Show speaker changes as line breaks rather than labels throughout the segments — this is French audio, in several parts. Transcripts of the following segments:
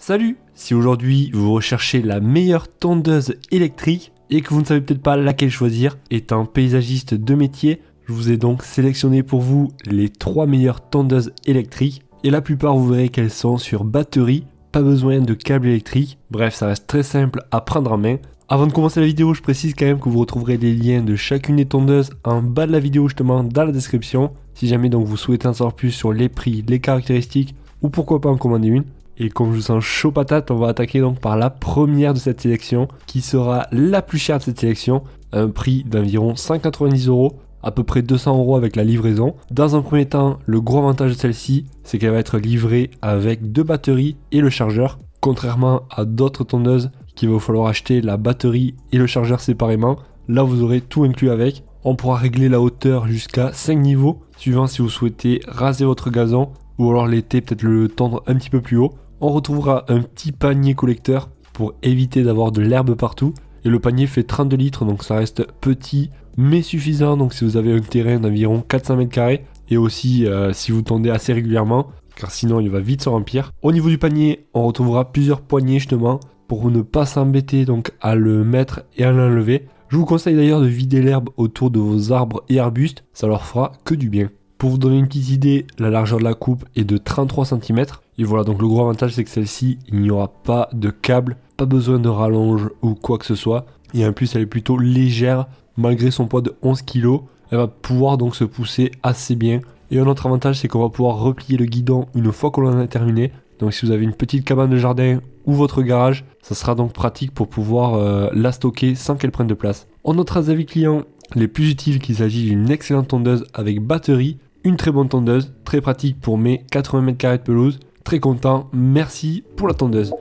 Salut! Si aujourd'hui vous recherchez la meilleure tondeuse électrique et que vous ne savez peut-être pas laquelle choisir, étant paysagiste de métier, je vous ai donc sélectionné pour vous les 3 meilleures tondeuses électriques et la plupart vous verrez qu'elles sont sur batterie, pas besoin de câble électrique, bref ça reste très simple à prendre en main. Avant de commencer la vidéo, je précise quand même que vous retrouverez les liens de chacune des tondeuses en bas de la vidéo justement dans la description. Si jamais donc vous souhaitez en savoir plus sur les prix, les caractéristiques ou pourquoi pas en commander une. Et comme je vous sens chaud patate, on va attaquer donc par la première de cette sélection qui sera la plus chère de cette sélection, à un prix d'environ 190€, à peu près 200€ avec la livraison. Dans un premier temps, le gros avantage de celle-ci, c'est qu'elle va être livrée avec 2 batteries et le chargeur, contrairement à d'autres tondeuses qu'il va falloir acheter la batterie et le chargeur séparément. Là vous aurez tout inclus avec. On pourra régler la hauteur jusqu'à 5 niveaux, suivant si vous souhaitez raser votre gazon ou alors l'été peut-être le tendre un petit peu plus haut. On retrouvera un petit panier collecteur pour éviter d'avoir de l'herbe partout. Et le panier fait 32 litres, donc ça reste petit mais suffisant. Donc si vous avez un terrain d'environ 400 m², et aussi si vous tondez assez régulièrement, car sinon il va vite se remplir. Au niveau du panier, on retrouvera plusieurs poignées justement pour ne pas s'embêter donc à le mettre et à l'enlever. Je vous conseille d'ailleurs de vider l'herbe autour de vos arbres et arbustes, ça leur fera que du bien. Pour vous donner une petite idée, la largeur de la coupe est de 33 cm. Et voilà, donc le gros avantage c'est que celle-ci, il n'y aura pas de câble, pas besoin de rallonge ou quoi que ce soit. Et en plus elle est plutôt légère, malgré son poids de 11 kg. Elle va pouvoir donc se pousser assez bien. Et un autre avantage c'est qu'on va pouvoir replier le guidon une fois qu'on en a terminé. Donc si vous avez une petite cabane de jardin ou votre garage, ça sera donc pratique pour pouvoir la stocker sans qu'elle prenne de place. On notera des avis clients les plus utiles qu'il s'agit d'une excellente tondeuse avec batterie, une très bonne tondeuse, très pratique pour mes 80 m² de pelouse. Très content, merci pour la tondeuse.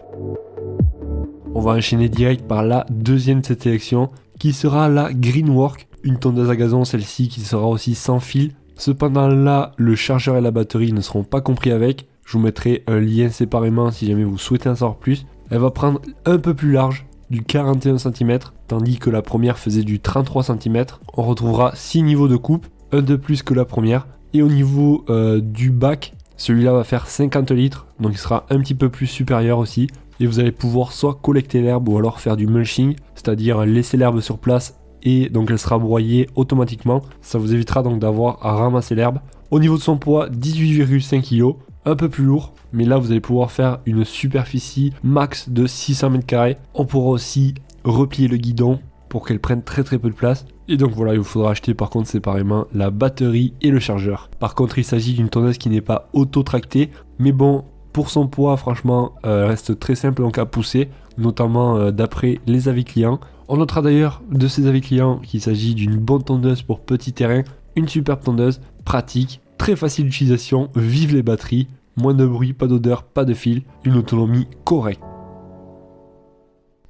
On va enchaîner direct par la deuxième de cette sélection qui sera la Greenwork, une tondeuse à gazon, celle-ci qui sera aussi sans fil. Cependant là, le chargeur et la batterie ne seront pas compris avec. Je vous mettrai un lien séparément si jamais vous souhaitez en savoir plus. Elle va prendre un peu plus large, du 41 cm, tandis que la première faisait du 33 cm. On retrouvera 6 niveaux de coupe, un de plus que la première. Et au niveau du bac, celui-là va faire 50 litres, donc il sera un petit peu plus supérieur aussi. Et vous allez pouvoir soit collecter l'herbe ou alors faire du mulching, c'est-à-dire laisser l'herbe sur place et donc elle sera broyée automatiquement. Ça vous évitera donc d'avoir à ramasser l'herbe. Au niveau de son poids, 18,5 kg, un peu plus lourd, mais là vous allez pouvoir faire une superficie max de 600 m². On pourra aussi replier le guidon pour qu'elle prenne très peu de place. Et donc voilà, il vous faudra acheter par contre séparément la batterie et le chargeur. Par contre il s'agit d'une tondeuse qui n'est pas auto-tractée, mais bon, pour son poids franchement elle reste très simple donc à pousser, notamment d'après les avis clients. On notera d'ailleurs de ces avis clients qu'il s'agit d'une bonne tondeuse pour petit terrain, une superbe tondeuse, pratique, très facile d'utilisation, vive les batteries, moins de bruit, pas d'odeur, pas de fil, une autonomie correcte.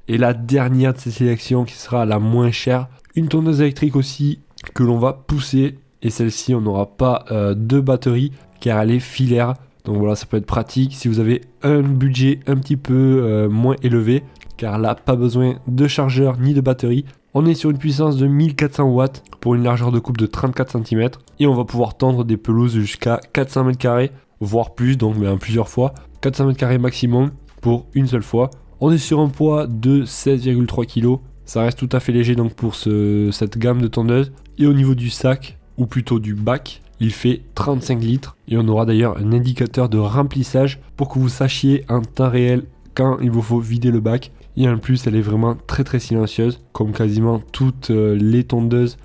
Et la dernière de ces sélections qui sera la moins chère, une tondeuse électrique aussi que l'on va pousser. Et celle-ci on n'aura pas de batterie car elle est filaire. Donc voilà, ça peut être pratique si vous avez un budget un petit peu moins élevé. Car là pas besoin de chargeur ni de batterie. On est sur une puissance de 1400 watts pour une largeur de coupe de 34 cm. Et on va pouvoir tondre des pelouses jusqu'à 400 m², voire plus, donc mais en plusieurs fois. 400 m² maximum pour une seule fois. On est sur un poids de 16,3 kg. Ça reste tout à fait léger donc pour cette gamme de tondeuses. Et au niveau du sac, ou plutôt du bac, il fait 35 litres. Et on aura d'ailleurs un indicateur de remplissage pour que vous sachiez en temps réel quand il vous faut vider le bac. Et en plus, elle est vraiment très silencieuse, comme quasiment toutes les tondeuses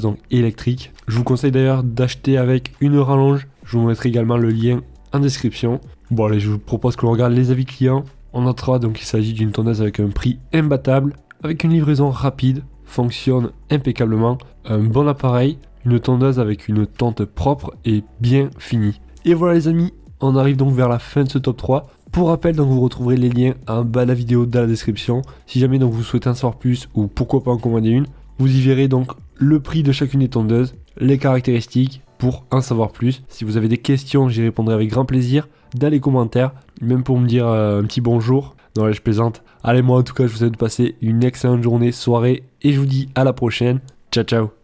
donc électriques. Je vous conseille d'ailleurs d'acheter avec une rallonge. Je vous mettrai également le lien en description. Bon allez, je vous propose que l'on regarde les avis clients. On notera donc qu'il s'agit d'une tondeuse avec un prix imbattable, avec une livraison rapide, fonctionne impeccablement, un bon appareil, une tondeuse avec une tonte propre et bien finie. Et voilà les amis, on arrive donc vers la fin de ce top 3. Pour rappel, donc vous retrouverez les liens en bas de la vidéo dans la description. Si jamais donc vous souhaitez en savoir plus ou pourquoi pas en commander une, vous y verrez donc le prix de chacune des tondeuses, les caractéristiques pour en savoir plus. Si vous avez des questions, j'y répondrai avec grand plaisir dans les commentaires, même pour me dire un petit bonjour. Non, allez, je plaisante. Allez, moi en tout cas, je vous souhaite de passer une excellente journée, soirée, et je vous dis à la prochaine. Ciao, ciao.